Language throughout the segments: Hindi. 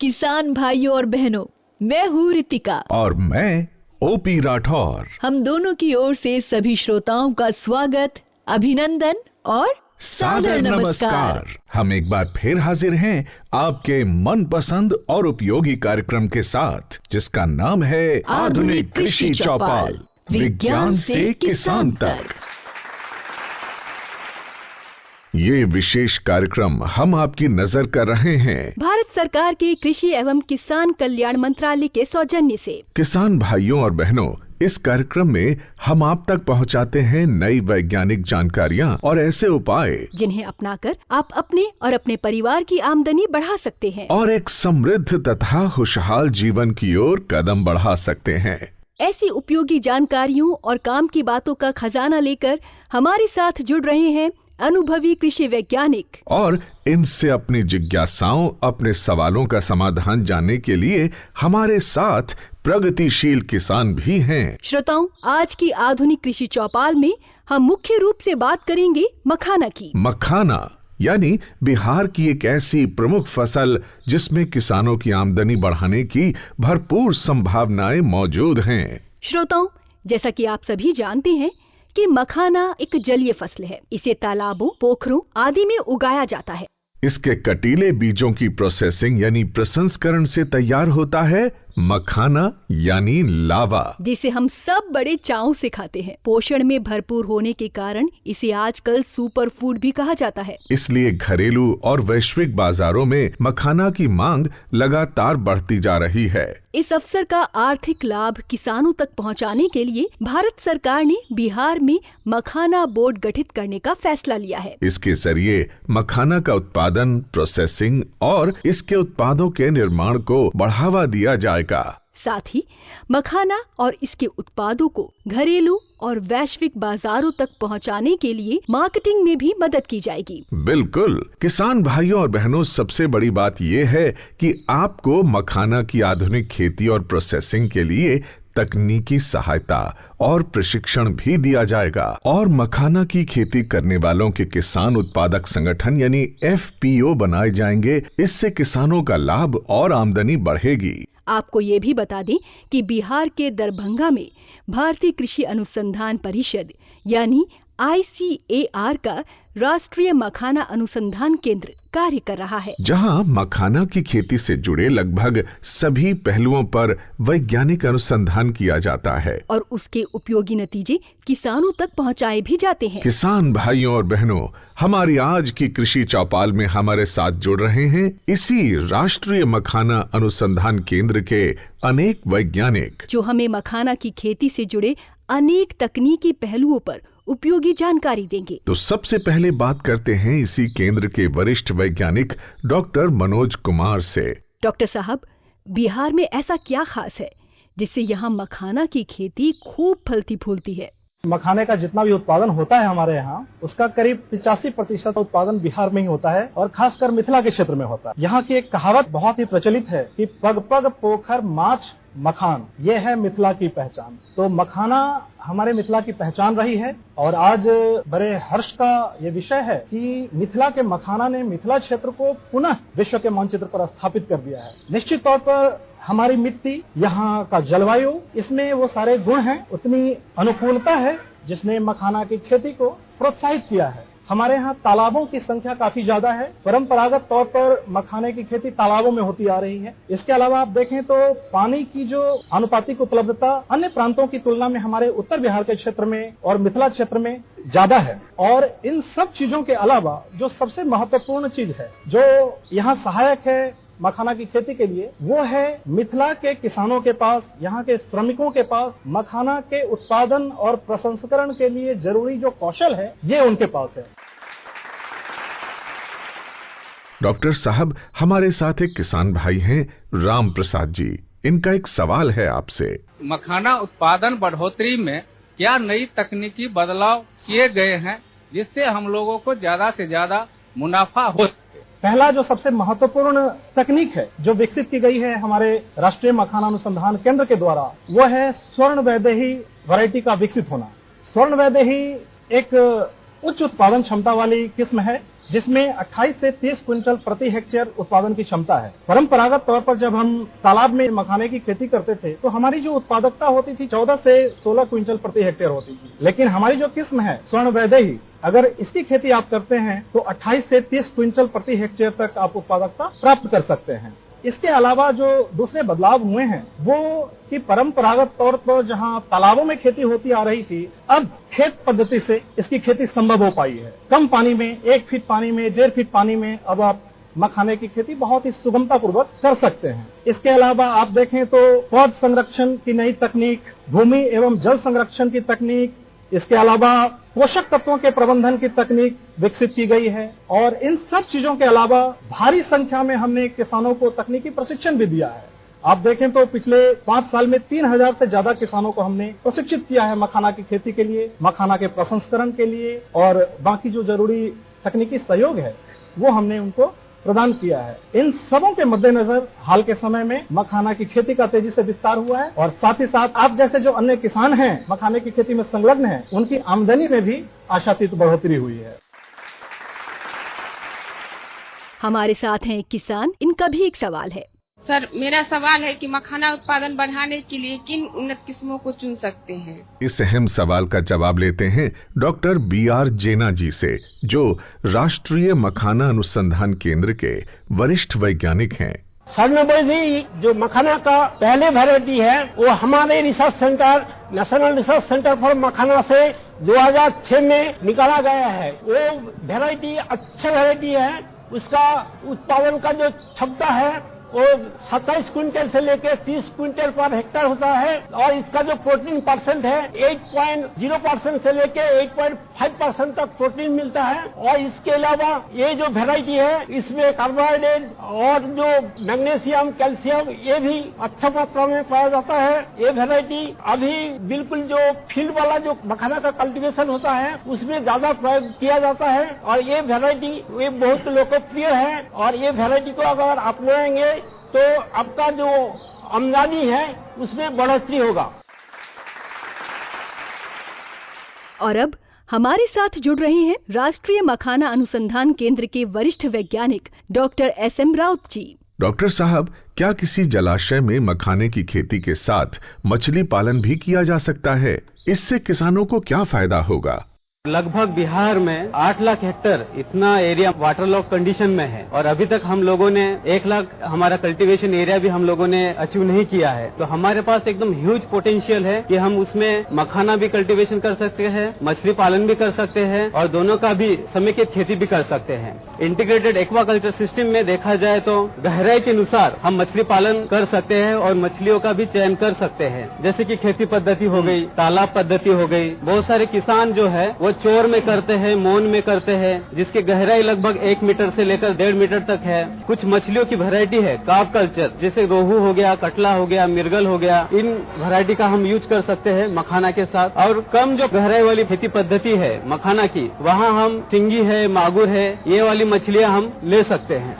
किसान भाइयों और बहनों, मैं हूँ रितिका और मैं ओपी राठौर। हम दोनों की ओर से सभी श्रोताओं का स्वागत, अभिनंदन और सादर नमस्कार। हम एक बार फिर हाजिर हैं आपके मनपसंद और उपयोगी कार्यक्रम के साथ, जिसका नाम है आधुनिक कृषि चौपाल, विज्ञान से किसान तक। ये विशेष कार्यक्रम हम आपकी नजर कर रहे हैं भारत सरकार के कृषि एवं किसान कल्याण मंत्रालय के सौजन्य से। किसान भाइयों और बहनों, इस कार्यक्रम में हम आप तक पहुंचाते हैं नई वैज्ञानिक जानकारियां और ऐसे उपाय जिन्हें अपनाकर आप अपने और अपने परिवार की आमदनी बढ़ा सकते हैं और एक समृद्ध तथा खुशहाल जीवन की ओर कदम बढ़ा सकते हैं। ऐसी उपयोगी जानकारियों और काम की बातों का खजाना लेकर हमारे साथ जुड़ रहे हैं अनुभवी कृषि वैज्ञानिक, और इनसे अपनी जिज्ञासाओं, अपने सवालों का समाधान जानने के लिए हमारे साथ प्रगतिशील किसान भी हैं। श्रोताओं, आज की आधुनिक कृषि चौपाल में हम मुख्य रूप से बात करेंगे मखाना की। मखाना यानी बिहार की एक ऐसी प्रमुख फसल जिसमें किसानों की आमदनी बढ़ाने की भरपूर संभावनाएं मौजूद हैं। श्रोताओं, जैसा कि आप सभी जानते हैं कि मखाना एक जलीय फसल है। इसे तालाबों, पोखरों आदि में उगाया जाता है। इसके कटीले बीजों की प्रोसेसिंग यानी प्रसंस्करण से तैयार होता है मखाना यानी लावा, जिसे हम सब बड़े चाव से खाते हैं। पोषण में भरपूर होने के कारण इसे आजकल सुपर फूड भी कहा जाता है। इसलिए घरेलू और वैश्विक बाजारों में मखाना की मांग लगातार बढ़ती जा रही है। इस अवसर का आर्थिक लाभ किसानों तक पहुंचाने के लिए भारत सरकार ने बिहार में मखाना बोर्ड गठित करने का फैसला लिया है। इसके जरिए मखाना का उत्पादन, प्रोसेसिंग और इसके उत्पादों के निर्माण को बढ़ावा दिया जाएगा। साथ ही मखाना और इसके उत्पादों को घरेलू और वैश्विक बाजारों तक पहुंचाने के लिए मार्केटिंग में भी मदद की जाएगी। बिल्कुल। किसान भाइयों और बहनों, सबसे बड़ी बात ये है कि आपको मखाना की आधुनिक खेती और प्रोसेसिंग के लिए तकनीकी सहायता और प्रशिक्षण भी दिया जाएगा, और मखाना की खेती करने वालों के किसान उत्पादक संगठन यानी FPO बनाए जाएंगे। इससे किसानों का लाभ और आमदनी बढ़ेगी। आपको ये भी बता दें कि बिहार के दरभंगा में भारतीय कृषि अनुसंधान परिषद यानी ICAR का राष्ट्रीय मखाना अनुसंधान केंद्र कार्य कर रहा है, जहां मखाना की खेती से जुड़े लगभग सभी पहलुओं पर वैज्ञानिक अनुसंधान किया जाता है और उसके उपयोगी नतीजे किसानों तक पहुंचाए भी जाते हैं। किसान भाइयों और बहनों, हमारी आज की कृषि चौपाल में हमारे साथ जुड़ रहे हैं इसी राष्ट्रीय मखाना अनुसंधान केंद्र के अनेक वैज्ञानिक, जो हमें मखाना की खेती से जुड़े अनेक तकनीकी पहलुओं पर उपयोगी जानकारी देंगे। तो सबसे पहले बात करते हैं इसी केंद्र के वरिष्ठ वैज्ञानिक डॉक्टर मनोज कुमार से। डॉक्टर साहब, बिहार में ऐसा क्या खास है जिससे यहाँ मखाना की खेती खूब फलती फूलती है? मखाने का जितना भी उत्पादन होता है हमारे यहाँ, उसका करीब 85% उत्पादन बिहार में ही होता है और खासकर मिथिला के क्षेत्र में होता है। यहाँ की एक कहावत बहुत ही प्रचलित है कि पग पग पोखर माछ मखान, ये है मिथिला की पहचान। तो मखाना हमारे मिथिला की पहचान रही है और आज बड़े हर्ष का ये विषय है कि मिथिला के मखाना ने मिथिला क्षेत्र को पुनः विश्व के मानचित्र पर स्थापित कर दिया है। निश्चित तौर पर हमारी मिट्टी, यहाँ का जलवायु, इसमें वो सारे गुण हैं, उतनी अनुकूलता है जिसने मखाना की खेती को प्रोत्साहित किया है। हमारे यहाँ तालाबों की संख्या काफी ज्यादा है। परंपरागत तौर पर मखाने की खेती तालाबों में होती आ रही है। इसके अलावा आप देखें तो पानी की जो आनुपातिक उपलब्धता अन्य प्रांतों की तुलना में हमारे उत्तर बिहार के क्षेत्र में और मिथिला क्षेत्र में ज्यादा है। और इन सब चीजों के अलावा जो सबसे महत्वपूर्ण चीज है जो यहाँ सहायक है मखाना की खेती के लिए, वो है मिथिला के किसानों के पास, यहाँ के श्रमिकों के पास मखाना के उत्पादन और प्रसंस्करण के लिए जरूरी जो कौशल है, ये उनके पास है। डॉक्टर साहब, हमारे साथ एक किसान भाई हैं राम प्रसाद जी। इनका एक सवाल है आपसे। मखाना उत्पादन बढ़ोतरी में क्या नई तकनीकी बदलाव किए गए हैं जिससे हम लोगों को ज्यादा से ज्यादा मुनाफा हो सके? पहला जो सबसे महत्वपूर्ण तकनीक है जो विकसित की गई है हमारे राष्ट्रीय मखाना अनुसंधान केंद्र के द्वारा, वो है स्वर्ण वैदेही वैरायटी का विकसित होना। स्वर्ण वैदेही एक उच्च उत्पादन क्षमता वाली किस्म है जिसमें 28 से 30 क्विंटल प्रति हेक्टेयर उत्पादन की क्षमता है। परंपरागत तौर पर जब हम तालाब में मखाने की खेती करते थे तो हमारी जो उत्पादकता होती थी 14 से 16 क्विंटल प्रति हेक्टेयर होती थी, लेकिन हमारी जो किस्म है स्वर्ण वैदेही, अगर इसकी खेती आप करते हैं तो 28 से 30 क्विंटल प्रति हेक्टेयर तक आप उत्पादकता प्राप्त कर सकते हैं। इसके अलावा जो दूसरे बदलाव हुए हैं वो कि परंपरागत तौर पर जहां तालाबों में खेती होती आ रही थी, अब खेत पद्धति से इसकी खेती संभव हो पाई है। कम पानी में, 1 फीट पानी में, 1.5 फीट पानी में अब आप मखाने की खेती बहुत ही सुगमता पूर्वक कर सकते हैं। इसके अलावा आप देखें तो पौध संरक्षण की नई तकनीक, भूमि एवं जल संरक्षण की तकनीक, इसके अलावा पोषक तत्वों के प्रबंधन की तकनीक विकसित की गई है और इन सब चीजों के अलावा भारी संख्या में हमने किसानों को तकनीकी प्रशिक्षण भी दिया है। आप देखें तो पिछले 5 साल में 3000 से ज्यादा किसानों को हमने प्रशिक्षित किया है मखाना की खेती के लिए, मखाना के प्रसंस्करण के लिए और बाकी जो जरूरी तकनीकी सहयोग है वो हमने उनको प्रदान किया है। इन सबों के मद्देनजर हाल के समय में मखाना की खेती का तेजी से विस्तार हुआ है और साथ ही साथ आप जैसे जो अन्य किसान हैं मखाने की खेती में संलग्न हैं, उनकी आमदनी में भी आशातीत बढ़ोतरी हुई है। हमारे साथ हैं एक किसान, इनका भी एक सवाल है। सर, मेरा सवाल है कि मखाना उत्पादन बढ़ाने के लिए किन उन्नत किस्मों को चुन सकते हैं? इस अहम सवाल का जवाब लेते हैं डॉक्टर BR जेना जी से, जो राष्ट्रीय मखाना अनुसंधान केंद्र के वरिष्ठ वैज्ञानिक हैं। जी जो मखाना का पहले वैरायटी है वो हमारे research centre, national research centre for makhana से 2006 में निकाला गया है। वो वैरायटी अच्छा वैरायटी है। उसका उत्पादन का जो क्षमता है वो 27 क्विंटल से लेकर 30 क्विंटल पर हेक्टेयर होता है और इसका जो प्रोटीन परसेंट है 8.0% से लेकर 8.5% तक प्रोटीन मिलता है। और इसके अलावा ये जो वैरायटी है इसमें कार्बोहाइड्रेट और जो मैग्नीशियम, कैल्शियम ये भी अच्छा मात्रा में पाया जाता है। ये वैरायटी अभी बिल्कुल जो फील्ड वाला जो मखाना का कल्टीवेशन होता है उसमें ज्यादा प्रयोग किया जाता है और ये वैरायटी ये बहुत लोकप्रिय है और ये वैरायटी को अगर अपनाएंगे तो आपका जो आमदनी है उसमें बढ़ोतरी होगा। और अब हमारे साथ जुड़ रहे हैं राष्ट्रीय मखाना अनुसंधान केंद्र के वरिष्ठ वैज्ञानिक डॉक्टर SM राउत जी। डॉक्टर साहब, क्या किसी जलाशय में मखाने की खेती के साथ मछली पालन भी किया जा सकता है? इससे किसानों को क्या फायदा होगा? लगभग बिहार में 8 लाख हेक्टेयर इतना एरिया वाटर लॉक कंडीशन में है और अभी तक हम लोगों ने 1 लाख हमारा कल्टीवेशन एरिया भी हम लोगों ने अचीव नहीं किया है। तो हमारे पास एकदम ह्यूज पोटेंशियल है कि हम उसमें मखाना भी कल्टीवेशन कर सकते हैं, मछली पालन भी कर सकते हैं और दोनों का भी समेकित खेती भी कर सकते हैं। इंटीग्रेटेड एक्वाकल्चर सिस्टम में देखा जाए तो गहराई के अनुसार हम मछली पालन कर सकते हैं और मछलियों का भी चयन कर सकते हैं, जैसे कि खेती पद्धति हो गई, तालाब पद्धति हो गई। बहुत सारे किसान जो है वो चोर में करते हैं, मौन में करते हैं, जिसकी गहराई लगभग 1 मीटर से लेकर 1.5 मीटर तक है। कुछ मछलियों की वैरायटी है कार्प कल्चर, जैसे रोहू हो गया, कटला हो गया, मिर्गल हो गया। इन वैरायटी का हम यूज कर सकते हैं मखाना के साथ। और कम जो गहराई वाली खेती पद्धति है मखाना की, वहाँ हम सिंगी है, मागुर है, ये वाली मछलियाँ हम ले सकते हैं।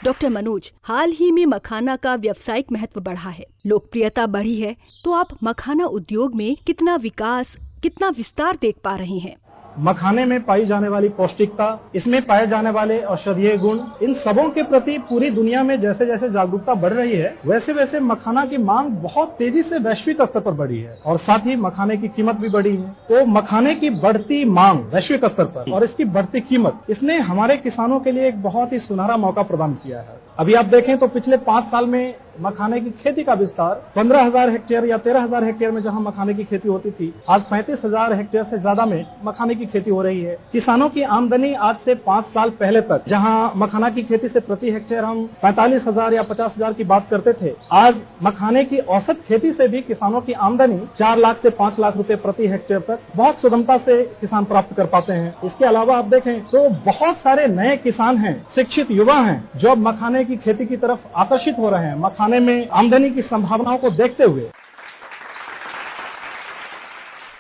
डॉक्टर मनोज, हाल ही में मखाना का व्यावसायिक महत्व बढ़ा है, लोकप्रियता बढ़ी है, तो आप मखाना उद्योग में कितना विकास, कितना विस्तार देख पा रहे हैं? मखाने में पाई जाने वाली पौष्टिकता, इसमें पाए जाने वाले औषधीय गुण, इन सबों के प्रति पूरी दुनिया में जैसे जैसे जागरूकता बढ़ रही है वैसे वैसे मखाना की मांग बहुत तेजी से वैश्विक स्तर पर बढ़ी है और साथ ही मखाने की कीमत भी बढ़ी है। तो मखाने की बढ़ती मांग वैश्विक स्तर पर और इसकी बढ़ती कीमत, इसने हमारे किसानों के लिए एक बहुत ही सुनहरा मौका प्रदान किया है। अभी आप देखें तो पिछले 5 साल में मखाने की खेती का विस्तार 15,000 हेक्टेयर या 13,000 हेक्टेयर में जहां मखाने की खेती होती थी, आज 35,000 हेक्टेयर से ज्यादा में मखाने की खेती हो रही है। किसानों की आमदनी आज से 5 साल पहले तक जहां मखाना की खेती से प्रति हेक्टेयर हम 45,000 या 50,000 की बात करते थे, आज मखाने की औसत खेती से भी किसानों की आमदनी 4 लाख से 5 लाख रुपए प्रति हेक्टेयर तक बहुत सुगमता से किसान प्राप्त कर पाते हैं। इसके अलावा आप देखें तो बहुत सारे नए किसान हैं, शिक्षित युवा हैं, जो मखाने की खेती की तरफ आकर्षित हो रहे हैं मखाने में आमदनी की संभावनाओं को देखते हुए।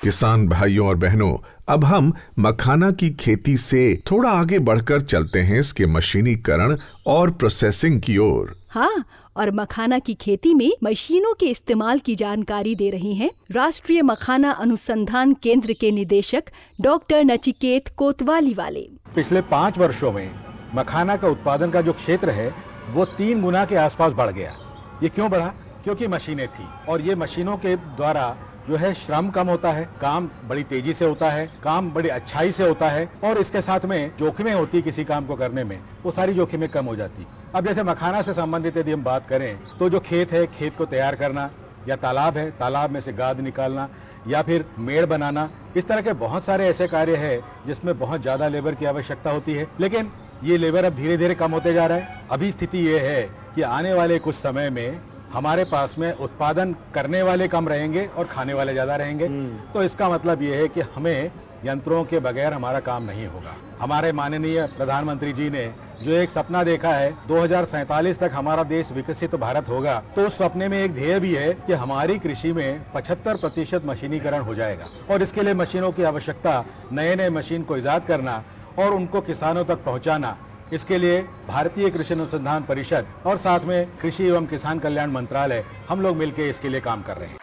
किसान भाइयों और बहनों, अब हम मखाना की खेती से थोड़ा आगे बढ़कर चलते हैं इसके मशीनीकरण और प्रोसेसिंग की ओर। हाँ, और मखाना की खेती में मशीनों के इस्तेमाल की जानकारी दे रही हैं राष्ट्रीय मखाना अनुसंधान केंद्र के निदेशक डॉक्टर नचिकेत कोतवाली वाले। पिछले 5 वर्षों में मखाना का उत्पादन का जो क्षेत्र है वो 3 गुना के आसपास बढ़ गया। ये क्यों बढ़ा? क्योंकि मशीनें थी और ये मशीनों के द्वारा जो है श्रम कम होता है, काम बड़ी तेजी से होता है, काम बड़ी अच्छाई से होता है और इसके साथ में जोखिमें होती है किसी काम को करने में, वो सारी जोखिमें कम हो जाती। अब जैसे मखाना से संबंधित यदि हम बात करें तो जो खेत है, खेत को तैयार करना, या तालाब है, तालाब में से गाद निकालना, या फिर मेड़ बनाना, इस तरह के बहुत सारे ऐसे कार्य है जिसमें बहुत ज्यादा लेबर की आवश्यकता होती है। लेकिन ये लेबर अब धीरे धीरे कम होते जा रहा है। अभी स्थिति ये है कि आने वाले कुछ समय में हमारे पास में उत्पादन करने वाले कम रहेंगे और खाने वाले ज्यादा रहेंगे। तो इसका मतलब ये है कि हमें यंत्रों के बगैर हमारा काम नहीं होगा। हमारे माननीय प्रधानमंत्री जी ने जो एक सपना देखा है 2047 तक हमारा देश विकसित भारत होगा, तो उस सपने में एक ध्येय भी है कि हमारी कृषि में 75% मशीनीकरण हो जाएगा और इसके लिए मशीनों की आवश्यकता, नए नए मशीन को इजाद करना और उनको किसानों तक पहुंचाना, इसके लिए भारतीय कृषि अनुसंधान परिषद और साथ में कृषि एवं किसान कल्याण मंत्रालय हम लोग मिलकर इसके लिए काम कर रहे हैं।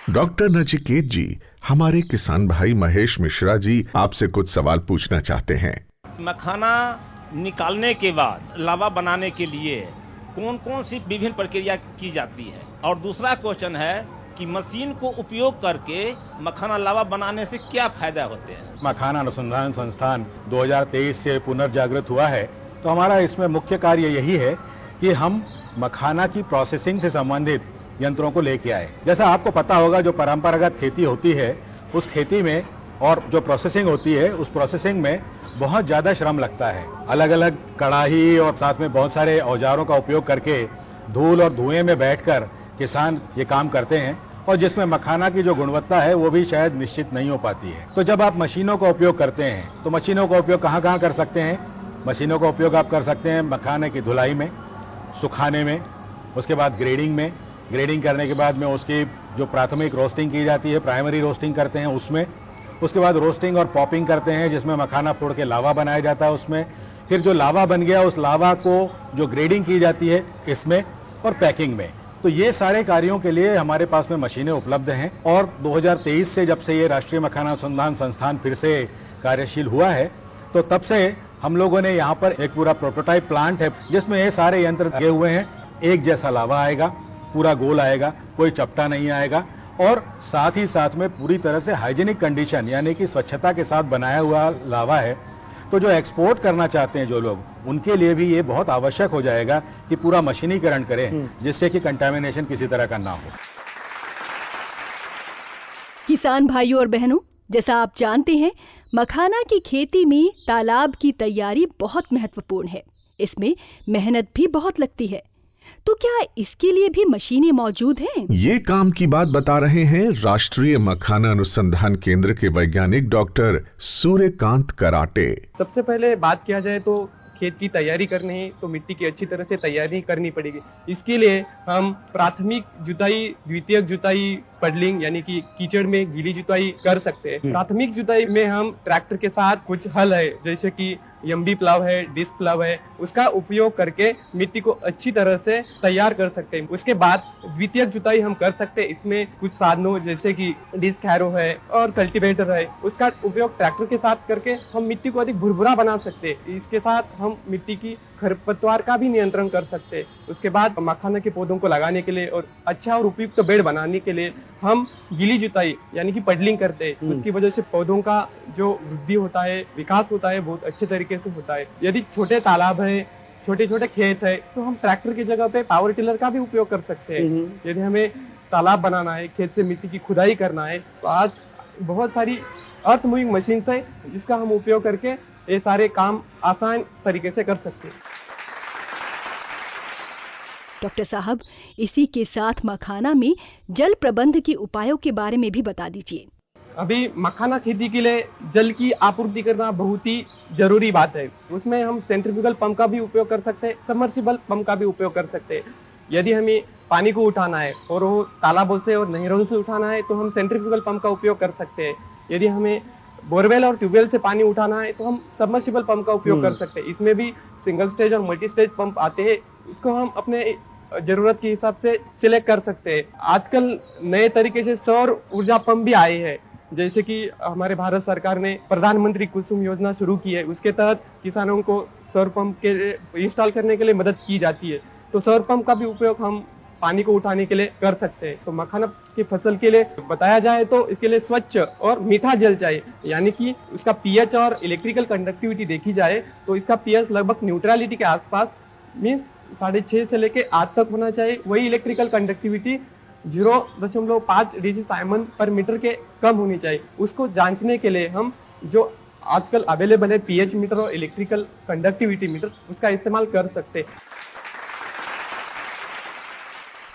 डॉक्टर नचिकेत जी, हमारे किसान भाई महेश मिश्रा जी आपसे कुछ सवाल पूछना चाहते हैं। मखाना निकालने के बाद लावा बनाने के लिए कौन कौन सी विभिन्न प्रक्रिया की जाती है, और दूसरा क्वेश्चन है कि मशीन को उपयोग करके मखाना लावा बनाने से क्या फायदा होते हैं? मखाना अनुसंधान संस्थान 2023 से पुनर्जागृत हुआ है, तो हमारा इसमें मुख्य कार्य यही है कि हम मखाना की प्रोसेसिंग से संबंधित यंत्रों को लेके आए। जैसा आपको पता होगा, जो परंपरागत खेती होती है उस खेती में और जो प्रोसेसिंग होती है उस प्रोसेसिंग में बहुत ज्यादा श्रम लगता है। अलग अलग कड़ाही और साथ में बहुत सारे औजारों का उपयोग करके धूल और धुएं में बैठकर किसान ये काम करते हैं और जिसमें मखाना की जो गुणवत्ता है वो भी शायद निश्चित नहीं हो पाती है। तो जब आप मशीनों का उपयोग करते हैं तो मशीनों का उपयोग कहाँ कहाँ कर सकते हैं? मशीनों का उपयोग आप कर सकते हैं मखाने की धुलाई में, सुखाने में, उसके बाद ग्रेडिंग में, ग्रेडिंग करने के बाद में उसकी जो प्राथमिक रोस्टिंग की जाती है, प्राइमरी रोस्टिंग करते हैं उसमें, उसके बाद रोस्टिंग और पॉपिंग करते हैं जिसमें मखाना फोड़ के लावा बनाया जाता है उसमें, फिर जो लावा बन गया उस लावा को जो ग्रेडिंग की जाती है इसमें, और पैकिंग में। तो ये सारे कार्यों के लिए हमारे पास में मशीनें उपलब्ध हैं और 2023 से जब से ये राष्ट्रीय मखाना अनुसंधान संस्थान फिर से कार्यशील हुआ है तो तब से हम लोगों ने यहाँ पर एक पूरा प्रोटोटाइप प्लांट है जिसमें ये सारे यंत्र लगे हुए हैं। एक जैसा लावा आएगा, पूरा गोल आएगा, कोई चपटा नहीं आएगा और साथ ही साथ में पूरी तरह से हाइजीनिक कंडीशन यानी कि स्वच्छता के साथ बनाया हुआ लावा है। तो जो एक्सपोर्ट करना चाहते हैं जो लोग, उनके लिए भी ये बहुत आवश्यक हो जाएगा कि पूरा मशीनीकरण करें जिससे कि कंटामिनेशन किसी तरह का ना हो। किसान भाइयों और बहनों, जैसा आप जानते हैं, मखाना की खेती में तालाब की तैयारी बहुत महत्वपूर्ण है। इसमें मेहनत भी बहुत लगती है। तो क्या इसके लिए भी मशीनें मौजूद हैं? ये काम की बात बता रहे हैं राष्ट्रीय मखाना अनुसंधान केंद्र के वैज्ञानिक डॉक्टर सूर्यकांत कराटे। सबसे पहले बात किया जाए तो खेत की तैयारी करनी है तो मिट्टी की अच्छी तरह से तैयारी करनी पड़ेगी। इसके लिए हम प्राथमिक जुताई, द्वितीयक जुताई, पडलिंग यानी कि कीचड़ में गीली जुताई कर सकते हैं। प्राथमिक जुताई में हम ट्रैक्टर के साथ कुछ हल है जैसे कि यम्बी प्लाव है, डिस्क प्लाव है, उसका उपयोग करके मिट्टी को अच्छी तरह से तैयार कर सकते हैं। उसके बाद द्वितीयक जुताई हम कर सकते हैं। इसमें कुछ साधनों जैसे कि डिस्क हैरो है और कल्टीवेटर है, उसका उपयोग ट्रैक्टर के साथ करके हम मिट्टी को अधिक भुरभुरा बना सकते हैं। इसके साथ हम मिट्टी की खरपतवार का भी नियंत्रण कर सकते हैं। उसके बाद मखाना के पौधों को लगाने के लिए और अच्छा और उपयुक्त बेड बनाने के लिए हम गीली जुताई यानी कि पडलिंग करते हैं। उसकी वजह से पौधों का जो वृद्धि होता है, विकास होता है, बहुत अच्छे तरीके से होता है। यदि छोटे तालाब है, छोटे छोटे खेत है तो हम ट्रैक्टर की जगह पे पावर टिलर का भी उपयोग कर सकते हैं। यदि हमें तालाब बनाना है, खेत से मिट्टी की खुदाई करना है तो आज बहुत सारी अर्थ मूविंग मशीन है जिसका हम उपयोग करके ये सारे काम आसान तरीके से कर सकते हैं। डॉक्टर साहब, इसी के साथ मखाना में जल प्रबंध के उपायों के बारे में भी बता दीजिए। अभी मखाना खेती के लिए जल की आपूर्ति करना बहुत ही जरूरी बात है। उसमें हम सेंट्रीफ्यूगल पंप का भी उपयोग कर सकते हैं, सबमर्सिबल पंप का भी उपयोग कर सकते हैं। यदि हमें पानी को उठाना है और वो तालाबों से और नहरों से उठाना है तो हम सेंट्रीफ्यूगल पंप का उपयोग कर सकते हैं। यदि हमें बोरवेल और ट्यूबवेल से पानी उठाना है तो हम सबमर्सिबल पंप का उपयोग कर सकते हैं। इसमें भी सिंगल स्टेज और मल्टी स्टेज पंप आते हैं, इसको हम अपने जरूरत के हिसाब से सिलेक्ट कर सकते हैं। आजकल नए तरीके से सौर ऊर्जा पंप भी आए हैं, जैसे कि हमारे भारत सरकार ने प्रधानमंत्री कुसुम योजना शुरू की है, उसके तहत किसानों को सौर पंप के इंस्टॉल करने के लिए मदद की जाती है। तो सौर पंप का भी उपयोग हम पानी को उठाने के लिए कर सकते हैं। तो मखाना की फसल के लिए बताया जाए तो इसके लिए स्वच्छ और मीठा जल चाहिए, यानी कि उसका पीएच और इलेक्ट्रिकल कंडक्टिविटी देखी जाए तो इसका पीएच लगभग न्यूट्रलिटी के आसपास मीन्स 6.5 से लेके 8 तक होना चाहिए। वही इलेक्ट्रिकल कंडक्टिविटी 0.5 डिजी साइमन पर मीटर के कम होनी चाहिए। उसको जांचने के लिए हम जो आजकल अवेलेबल है पीएच मीटर और इलेक्ट्रिकल कंडक्टिविटी मीटर, उसका इस्तेमाल कर सकते हैं।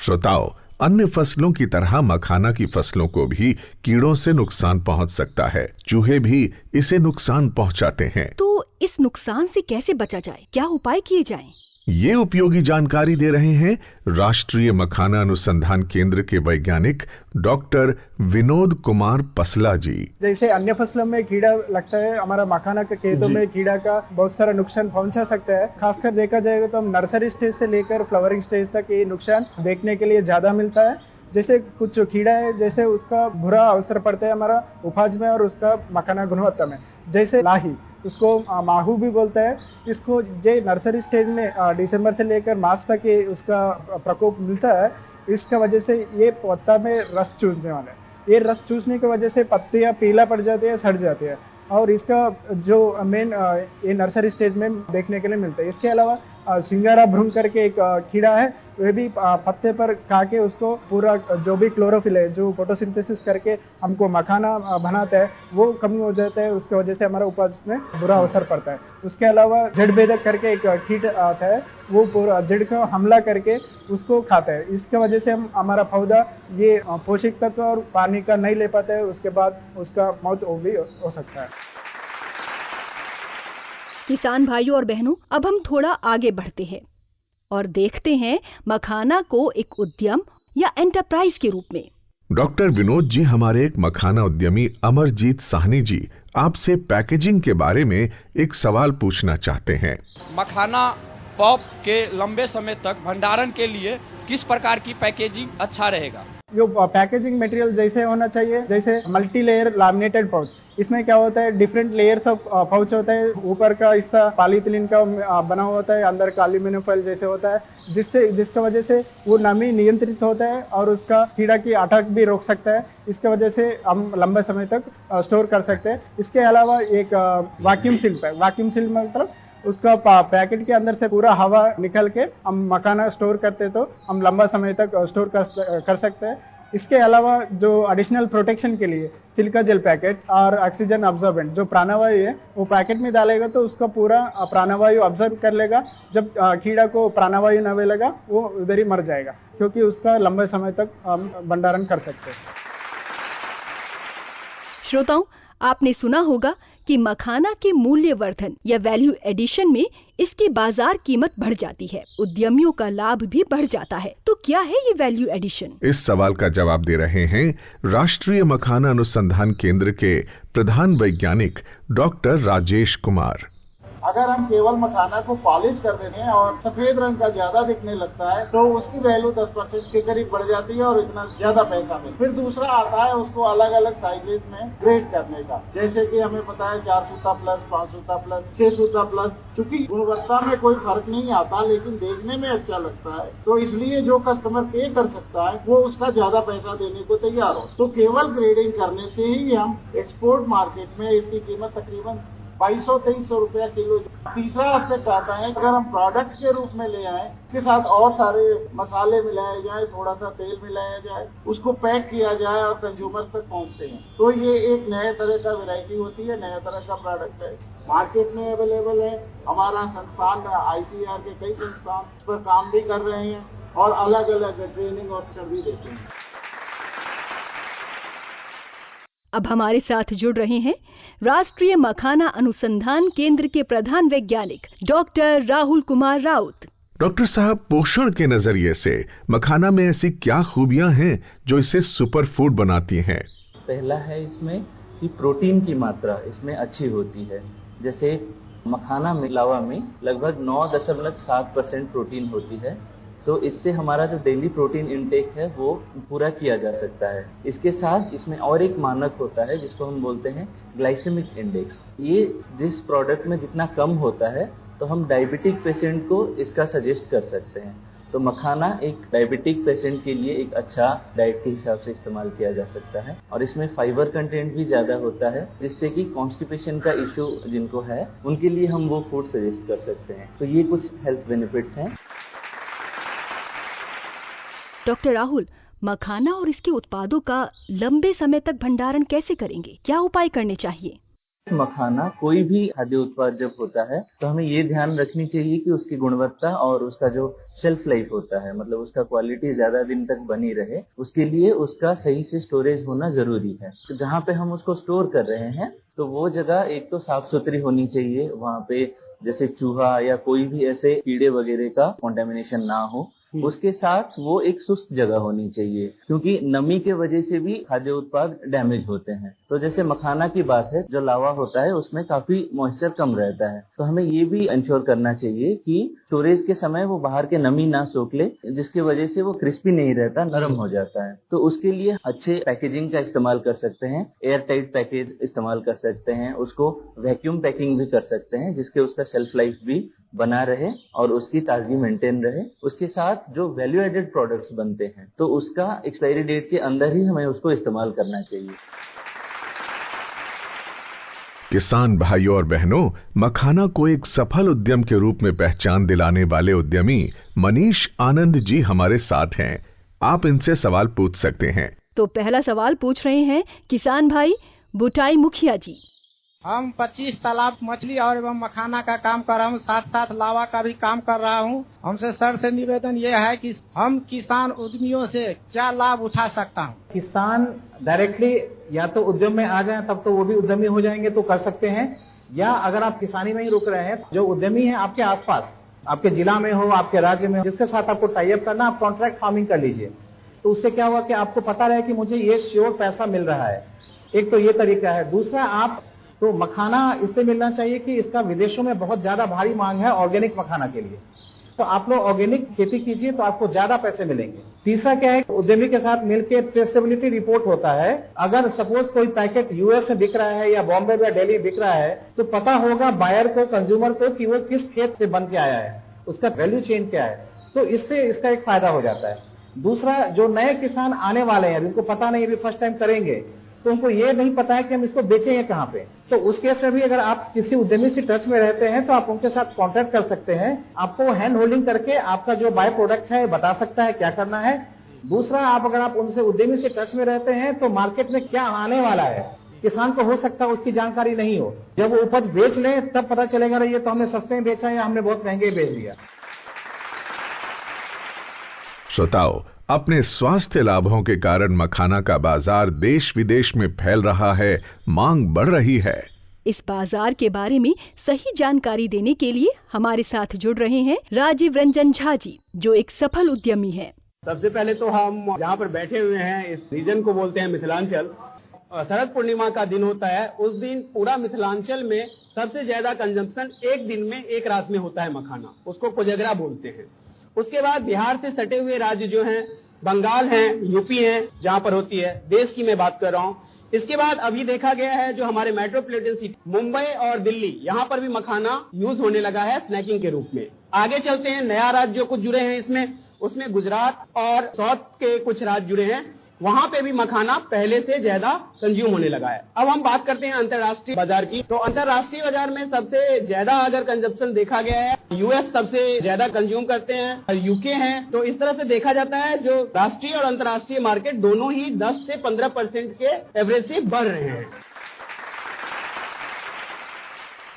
श्रोताओं, अन्य फसलों की तरह मखाना की फसलों को भी कीड़ों से नुकसान पहुंच सकता है। चूहे भी इसे नुकसान पहुंचाते हैं। तो इस नुकसान से कैसे बचा जाए, क्या उपाय किए जाएं? ये उपयोगी जानकारी दे रहे हैं राष्ट्रीय मखाना अनुसंधान केंद्र के वैज्ञानिक डॉक्टर विनोद कुमार पसला जी। जैसे अन्य फसलों में कीड़ा लगता है, हमारा मखाना के खेतों में कीड़ा का बहुत सारा नुकसान पहुंचा सकता है। खासकर देखा जाएगा तो हम नर्सरी स्टेज से लेकर फ्लावरिंग स्टेज तक ये नुकसान देखने के लिए ज्यादा मिलता है। जैसे कुछ कीड़ा है, जैसे उसका बुरा असर पड़ता है हमारा उपज में और उसका मखाना गुणवत्ता में। जैसे लाही, उसको माहू भी बोलते हैं। इसको ये नर्सरी स्टेज में दिसंबर से लेकर मार्च तक ये उसका प्रकोप मिलता है। इसका वजह से ये पत्ता में रस चूसने वाला है। ये रस चूसने की वजह से पत्तियां पीला पड़ जाती है, सड़ जाती है, और इसका जो मेन ये नर्सरी स्टेज में देखने के लिए मिलता है। इसके अलावा सिंगारा भ्रूण करके एक कीड़ा है, वे भी पत्ते पर खा के उसको पूरा जो भी क्लोरोफिल है, जो फोटोसिंथेसिस करके हमको मखाना बनाता है, वो कम हो जाता है। उसकी वजह से हमारा उपज में बुरा असर पड़ता है। उसके अलावा जड़ बेधक करके एक कीट आता है, वो पूरा जड़ को हमला करके उसको खाता है। इसके वजह से हमारा पौधा ये पोषक तत्व और पानी का नहीं ले पाता है, उसके बाद उसका मौत भी हो सकता है। किसान भाइयों और बहनों, अब हम थोड़ा आगे बढ़ते हैं और देखते हैं मखाना को एक उद्यम या एंटरप्राइज के रूप में। डॉक्टर विनोद जी हमारे एक मखाना उद्यमी अमरजीत साहनी जी आपसे पैकेजिंग के बारे में एक सवाल पूछना चाहते हैं। मखाना पॉप के लंबे समय तक भंडारण के लिए किस प्रकार की पैकेजिंग अच्छा रहेगा? जो पैकेजिंग मटेरियल जैसे होना चाहिए, जैसे मल्टी लेयर लैमिनेटेड पाउच। इसमें क्या होता है, डिफरेंट लेयर्स ऑफ पाउच होता है। ऊपर का हिस्सा पॉलीथिलीन का बना हुआ होता है, अंदर का एल्यूमिनियम फॉइल जैसे होता है, जिसका वजह से वो नमी नियंत्रित होता है और उसका कीड़ा की अटैक भी रोक सकता है। इसके वजह से हम लंबे समय तक स्टोर कर सकते हैं। इसके अलावा एक वैक्यूम सील है। वैक्यूम सील मतलब उसका पैकेट के अंदर से पूरा हवा निकल के हम मखाना स्टोर करते तो हम लंबा समय तक स्टोर कर सकते हैं। इसके अलावा जो एडिशनल प्रोटेक्शन के लिए सिलिका जेल पैकेट और ऑक्सीजन अब्जॉर्बेंट जो प्राणवायु है वो पैकेट में डालेगा तो उसका पूरा प्राणवायु ऑब्जर्व कर लेगा। जब कीड़ा को प्राणवायु न मिलेगा वो उधर ही मर जाएगा, क्योंकि उसका लंबे समय तक हम भंडारण कर सकते हैं। श्रोताओं, आपने सुना होगा कि मखाना के मूल्यवर्धन या वैल्यू एडिशन में इसकी बाजार कीमत बढ़ जाती है, उद्यमियों का लाभ भी बढ़ जाता है। तो क्या है ये वैल्यू एडिशन? इस सवाल का जवाब दे रहे हैं राष्ट्रीय मखाना अनुसंधान केंद्र के प्रधान वैज्ञानिक डॉक्टर राजेश कुमार। अगर हम केवल मखाना को पॉलिश कर देंगे और सफेद रंग का ज्यादा दिखने लगता है तो उसकी वैल्यू 10% के करीब बढ़ जाती है और इतना ज्यादा पैसा मिलता है। फिर दूसरा आता है उसको अलग अलग साइजेस में ग्रेड करने का, जैसे कि हमें पता है 4 सूता प्लस, 5 सूता प्लस, 6 सूता प्लस। चूंकि गुणवत्ता में कोई फर्क नहीं आता लेकिन देखने में अच्छा लगता है, तो इसलिए जो कस्टमर पे कर सकता है वो उसका ज्यादा पैसा देने को तैयार हो। तो केवल ग्रेडिंग करने से ही हम एक्सपोर्ट मार्केट में इसकी कीमत तकरीबन 2200-2300 रुपया किलो। तीसरा एस्पेक्ट आता है, अगर हम प्रोडक्ट के रूप में ले आए, इसके साथ और सारे मसाले मिलाए जाए, थोड़ा सा तेल मिलाया जाए, उसको पैक किया जाए और कंज्यूमर तक पहुंचते हैं, तो ये एक नए तरह का वैरायटी होती है, नया तरह का प्रोडक्ट है, मार्केट में अवेलेबल है। हमारा संस्थान ICAR के कई संस्थान इस पर काम भी कर रहे हैं और अलग अलग ट्रेनिंग और भी देते हैं। अब हमारे साथ जुड़ रहे हैं राष्ट्रीय मखाना अनुसंधान केंद्र के प्रधान वैज्ञानिक डॉक्टर राहुल कुमार राउत। डॉक्टर साहब, पोषण के नजरिए से मखाना में ऐसी क्या खूबियां हैं जो इसे सुपर फूड बनाती हैं? पहला है इसमें कि प्रोटीन की मात्रा इसमें अच्छी होती है। जैसे मखाना मिलावा में लगभग 9.7% प्रोटीन होती है, तो इससे हमारा जो डेली प्रोटीन इनटेक है वो पूरा किया जा सकता है। इसके साथ इसमें और एक मानक होता है जिसको हम बोलते हैं ग्लाइसेमिक इंडेक्स। ये जिस प्रोडक्ट में जितना कम होता है तो हम डायबिटिक पेशेंट को इसका सजेस्ट कर सकते हैं। तो मखाना एक डायबिटिक पेशेंट के लिए एक अच्छा डाइट के हिसाब से इस्तेमाल किया जा सकता है और इसमें फाइबर कंटेंट भी ज़्यादा होता है, जिससे कि कॉन्स्टिपेशन का इशू जिनको है उनके लिए हम वो फूड सजेस्ट कर सकते हैं। तो ये कुछ हेल्थ बेनिफिट्स हैं। डॉक्टर राहुल, मखाना और इसके उत्पादों का लंबे समय तक भंडारण कैसे करेंगे? क्या उपाय करने चाहिए? मखाना कोई भी खाद्य उत्पाद जब होता है तो हमें ये ध्यान रखनी चाहिए कि उसकी गुणवत्ता और उसका जो शेल्फ लाइफ होता है, मतलब उसका क्वालिटी ज्यादा दिन तक बनी रहे, उसके लिए उसका सही से स्टोरेज होना जरूरी है। तो जहाँ पे हम उसको स्टोर कर रहे हैं तो वो जगह एक तो साफ सुथरी होनी चाहिए, वहाँ पे जैसे चूहा या कोई भी ऐसे कीड़े वगैरह का कॉन्टेमिनेशन ना हो। उसके साथ वो एक सुस्त जगह होनी चाहिए, क्योंकि नमी के वजह से भी खाद्य उत्पाद डैमेज होते हैं। तो जैसे मखाना की बात है, जो लावा होता है उसमें काफी मॉइस्चर कम रहता है, तो हमें ये भी इंश्योर करना चाहिए कि स्टोरेज के समय वो बाहर के नमी ना सोख ले, जिसकी वजह से वो क्रिस्पी नहीं रहता, नरम हो जाता है। तो उसके लिए अच्छे पैकेजिंग का इस्तेमाल कर सकते हैं, एयर टाइट पैकेज इस्तेमाल कर सकते हैं, उसको वैक्यूम पैकिंग भी कर सकते हैं जिसके उसका शेल्फ लाइफ भी बना रहे और उसकी ताजगी मेंटेन रहे। उसके साथ जो वैल्यू एडेड प्रोडक्ट्स बनते हैं तो उसका एक्सपायरी डेट के अंदर ही हमें उसको इस्तेमाल करना चाहिए। किसान भाइयों और बहनों, मखाना को एक सफल उद्यम के रूप में पहचान दिलाने वाले उद्यमी मनीष आनंद जी हमारे साथ हैं। आप इनसे सवाल पूछ सकते हैं। तो पहला सवाल पूछ रहे हैं किसान भाई बुटाई मुखिया जी। हम 25 तालाब मछली और एवं मखाना का काम कर रहा हूँ, साथ साथ लावा का भी काम कर रहा हूँ। हमसे सर से निवेदन ये है कि हम किसान उद्यमियों से क्या लाभ उठा सकता हूँ? किसान डायरेक्टली या तो उद्यम में आ जाएं तब तो वो भी उद्यमी हो जाएंगे तो कर सकते हैं, या अगर आप किसानी में ही रुक रहे हैं, जो उद्यमी है आपके आसपास, आपके जिला में हो, आपके राज्य में हो, जिसके साथ आपको टाई अप करना, आप कॉन्ट्रैक्ट फार्मिंग कर लीजिए। तो उससे क्या हुआ कि आपको पता रहे कि मुझे ये श्योर पैसा मिल रहा है। एक तो ये तरीका है। दूसरा, आप तो मखाना इससे मिलना चाहिए कि इसका विदेशों में बहुत ज्यादा भारी मांग है ऑर्गेनिक मखाना के लिए, तो आप लोग ऑर्गेनिक खेती कीजिए तो आपको ज्यादा पैसे मिलेंगे। तीसरा क्या है, उद्यमी के साथ मिलकर ट्रेसेबिलिटी रिपोर्ट होता है। अगर सपोज कोई पैकेट यूएस में बिक रहा है या बॉम्बे या दिल्ली बिक रहा है तो पता होगा बायर को, कंज्यूमर को, कि वो किस खेत से बन के आया है, उसका वैल्यू चेन क्या है। तो इससे इसका एक फायदा हो जाता है। दूसरा, जो नए किसान आने वाले हैं जिनको पता नहीं, अभी फर्स्ट टाइम करेंगे, तो उनको ये नहीं पता है कि हम इसको बेचेंगे कहाँ पे। तो उस केस में भी अगर आप किसी उद्यमी से टच में रहते हैं तो आप उनके साथ कांटेक्ट कर सकते हैं। आपको हैंड होल्डिंग करके आपका जो बाय प्रोडक्ट है बता सकता है क्या करना है। दूसरा, अगर आप उनसे उद्यमी से टच में रहते हैं तो मार्केट में क्या आने वाला है, किसान को हो सकता है उसकी जानकारी नहीं हो। जब वो उपज बेच ले तब पता चलेगा ये तो हमने सस्ते में बेचा या हमने बहुत महंगे बेच दिया। श्रोताओ, अपने स्वास्थ्य लाभों के कारण मखाना का बाजार देश विदेश में फैल रहा है, मांग बढ़ रही है। इस बाजार के बारे में सही जानकारी देने के लिए हमारे साथ जुड़ रहे हैं राजीव रंजन झा जी, जो एक सफल उद्यमी हैं। सबसे पहले तो हम जहाँ पर बैठे हुए हैं इस रीजन को बोलते हैं मिथिलांचल। शरद पूर्णिमा का दिन होता है, उस दिन पूरा मिथिलांचल में सबसे ज्यादा कंजम्पशन एक दिन में, एक रात में होता है मखाना, उसको कोजगरा बोलते हैं। उसके बाद बिहार से सटे हुए राज्य जो हैं, बंगाल हैं, यूपी हैं, जहाँ पर होती है, देश की मैं बात कर रहा हूँ। इसके बाद अभी देखा गया है जो हमारे मेट्रोपॉलिटन सिटी मुंबई और दिल्ली, यहाँ पर भी मखाना यूज होने लगा है स्नैकिंग के रूप में। आगे चलते हैं, नया राज्य जो कुछ जुड़े हैं इसमें, उसमें गुजरात और साउथ के कुछ राज्य जुड़े हैं, वहाँ पे भी मखाना पहले से ज्यादा कंज्यूम होने लगा है। अब हम बात करते हैं अंतर्राष्ट्रीय बाजार की। तो अंतर्राष्ट्रीय बाजार में सबसे ज्यादा अगर कंजप्शन देखा गया है, यूएस सबसे ज्यादा कंज्यूम करते हैं, यूके हैं। तो इस तरह से देखा जाता है जो राष्ट्रीय और अंतर्राष्ट्रीय मार्केट दोनों ही 10 से 15% के एवरेज से बढ़ रहे हैं।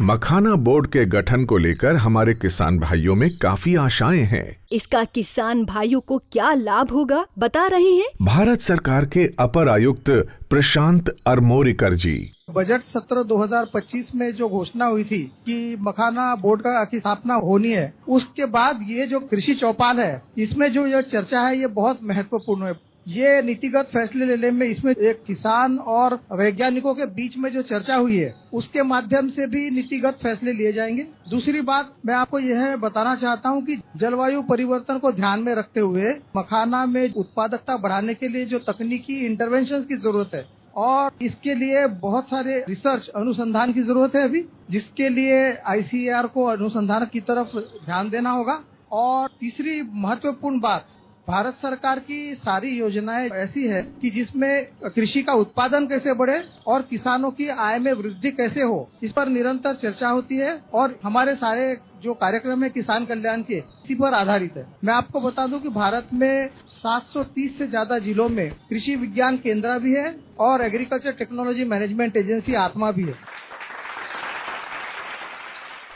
मखाना बोर्ड के गठन को लेकर हमारे किसान भाइयों में काफी आशाएं हैं। इसका किसान भाइयों को क्या लाभ होगा, बता रहे हैं भारत सरकार के अपर आयुक्त प्रशांत अरमोरिकर जी। बजट सत्र 2025 में जो घोषणा हुई थी कि मखाना बोर्ड की स्थापना होनी है, उसके बाद ये जो कृषि चौपाल है, इसमें जो यह चर्चा है ये बहुत महत्वपूर्ण है। ये नीतिगत फैसले लेने में इसमें एक किसान और वैज्ञानिकों के बीच में जो चर्चा हुई है उसके माध्यम से भी नीतिगत फैसले लिए जाएंगे। दूसरी बात मैं आपको यह बताना चाहता हूं कि जलवायु परिवर्तन को ध्यान में रखते हुए मखाना में उत्पादकता बढ़ाने के लिए जो तकनीकी इंटरवेंशन की जरूरत है और इसके लिए बहुत सारे रिसर्च अनुसंधान की जरूरत है अभी, जिसके लिए ICAR को अनुसंधान की तरफ ध्यान देना होगा। और तीसरी महत्वपूर्ण बात, भारत सरकार की सारी योजनाएं ऐसी है कि जिसमें कृषि का उत्पादन कैसे बढ़े और किसानों की आय में वृद्धि कैसे हो, इस पर निरंतर चर्चा होती है और हमारे सारे जो कार्यक्रम है किसान कल्याण के इसी पर आधारित है। मैं आपको बता दूं कि भारत में 730 से ज्यादा जिलों में कृषि विज्ञान केंद्र भी है और एग्रीकल्चर टेक्नोलॉजी मैनेजमेंट एजेंसी आत्मा भी है।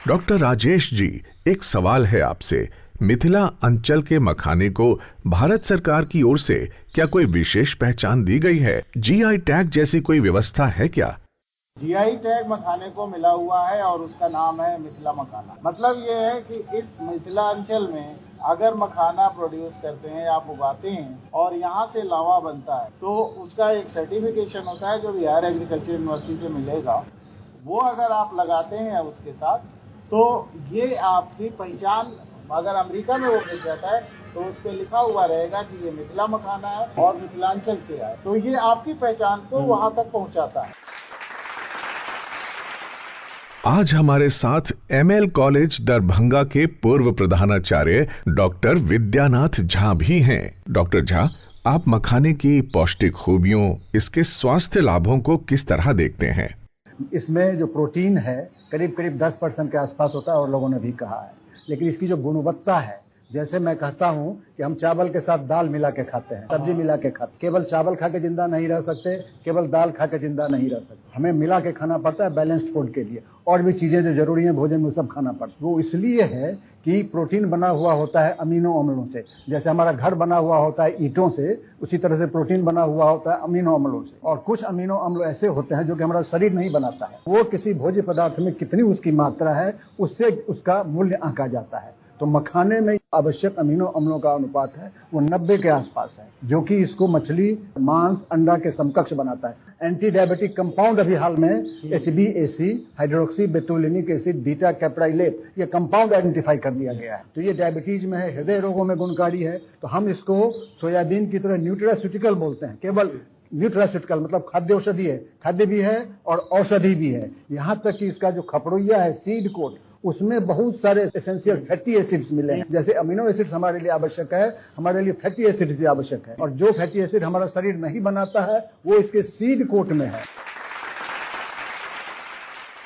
डॉक्टर राजेश जी, एक सवाल है आपसे। मिथिला अंचल के मखाने को भारत सरकार की ओर से क्या कोई विशेष पहचान दी गई है? GI टैग जैसी कोई व्यवस्था है क्या? GI टैग मखाने को मिला हुआ है और उसका नाम है मिथिला मखाना। मतलब ये है कि इस मिथिला अंचल में अगर मखाना प्रोड्यूस करते हैं, आप उगाते हैं और यहाँ से लावा बनता है तो उसका एक सर्टिफिकेशन होता है जो बिहार एग्रीकल्चर यूनिवर्सिटी से मिलेगा। वो अगर आप लगाते हैं उसके साथ तो ये आपकी पहचान, अगर अमेरिका में वो मिल जाता है तो उस पर लिखा हुआ रहेगा कि ये मिथिला मखाना है और मिथिलांचल से है, तो ये आपकी पहचान को वहां तक पहुंचाता है। आज हमारे साथ ML कॉलेज दरभंगा के पूर्व प्रधानाचार्य डॉक्टर विद्यानाथ झा भी हैं। डॉक्टर झा, आप मखाने की पौष्टिक खूबियों, इसके स्वास्थ्य लाभों को किस तरह देखते हैं? इसमें जो प्रोटीन है करीब 10% के आसपास होता है और लोगों ने भी कहा है, लेकिन इसकी जो गुणवत्ता है, जैसे मैं कहता हूँ कि हम चावल के साथ दाल मिला के खाते हैं, सब्जी मिला के खाते, केवल चावल खा के जिंदा नहीं रह सकते, केवल दाल खा के जिंदा नहीं रह सकते, हमें मिला के खाना पड़ता है बैलेंस्ड फूड के लिए। और भी चीजें जो जरूरी है भोजन में सब खाना पड़ता है। वो इसलिए है कि प्रोटीन बना हुआ होता है अमीनो अम्लों से। जैसे हमारा घर बना हुआ होता है ईंटों से, उसी तरह से प्रोटीन बना हुआ होता है अमीनो अम्लों से। और कुछ अमीनो अम्ल ऐसे होते हैं जो कि हमारा शरीर नहीं बनाता है, वो किसी भोज्य पदार्थ में कितनी उसकी मात्रा है उससे उसका मूल्य आंका जाता है। तो मखाने में आवश्यक अमीनो अम्लों का अनुपात है वो 90 के आसपास है, जो कि इसको मछली, मांस, अंडा के समकक्ष बनाता है। एंटी डायबिटिक कंपाउंड अभी हाल में HbAC, हाइड्रोक्सी बेतुलिनिक एसिड, बीटा कैप्राइलेट, ये कंपाउंड आइडेंटिफाई कर दिया गया है। तो ये डायबिटीज में है, हृदय रोगों में गुणकारी है। तो हम इसको सोयाबीन की तरह न्यूट्रास्यूटिकल बोलते हैं। केवल न्यूट्रास्यूटिकल मतलब खाद्य औषधि है, खाद्य भी है और औषधि भी है। यहाँ तक कि इसका जो खपड़ुइया है, सीड कोट, उसमें बहुत सारे एसेंशियल फैटी एसिड्स मिले हैं। जैसे अमीनो एसिड्स हमारे लिए आवश्यक है, हमारे लिए फैटी एसिड भी आवश्यक है। और जो फैटी एसिड हमारा शरीर नहीं बनाता है वो इसके सीड कोट में है।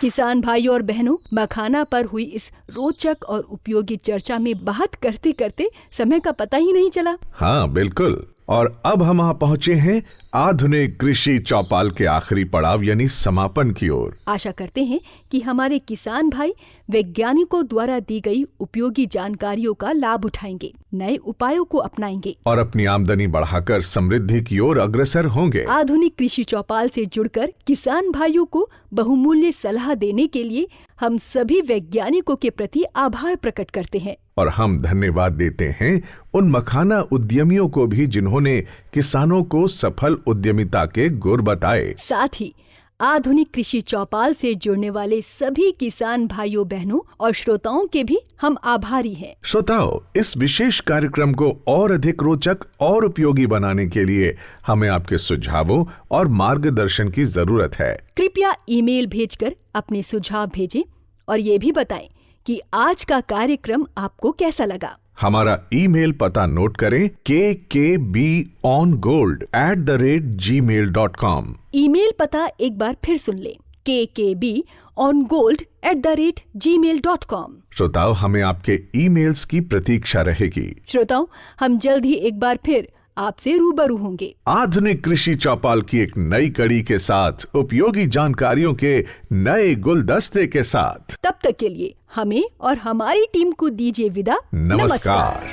किसान भाइयों और बहनों, मखाना पर हुई इस रोचक और उपयोगी चर्चा में बात करते करते समय का पता ही नहीं चला। हाँ बिल्कुल। और अब हम वहाँ पहुँचे हैं आधुनिक कृषि चौपाल के आखिरी पड़ाव यानी समापन की ओर। आशा करते हैं कि हमारे किसान भाई वैज्ञानिकों द्वारा दी गई उपयोगी जानकारियों का लाभ उठाएंगे, नए उपायों को अपनाएंगे और अपनी आमदनी बढ़ाकर समृद्धि की ओर अग्रसर होंगे। आधुनिक कृषि चौपाल से जुड़कर किसान भाइयों को बहुमूल्य सलाह देने के लिए हम सभी वैज्ञानिकों के प्रति आभार प्रकट करते हैं। और हम धन्यवाद देते हैं उन मखाना उद्यमियों को भी जिन्होंने किसानों को सफल उद्यमिता के गुर बताए। साथ ही आधुनिक कृषि चौपाल से जुड़ने वाले सभी किसान भाइयों बहनों और श्रोताओं के भी हम आभारी हैं। श्रोताओं, इस विशेष कार्यक्रम को और अधिक रोचक और उपयोगी बनाने के लिए हमें आपके सुझावों और मार्गदर्शन की जरूरत है। कृपया ईमेल भेजकर अपने सुझाव भेजें और ये भी बताएं कि आज का कार्यक्रम आपको कैसा लगा। हमारा ईमेल पता नोट करें, kkbongold@gmail.com। ईमेल पता एक बार फिर सुन लें, kkbongold@gmail.com। श्रोताओं, हमें आपके ईमेल्स की प्रतीक्षा रहेगी। श्रोताओं, हम जल्द ही एक बार फिर आपसे रूबरू होंगे आधुनिक कृषि चौपाल की एक नई कड़ी के साथ, उपयोगी जानकारियों के नए गुलदस्ते के साथ। तब तक के लिए हमें और हमारी टीम को दीजिए विदा। नमस्कार।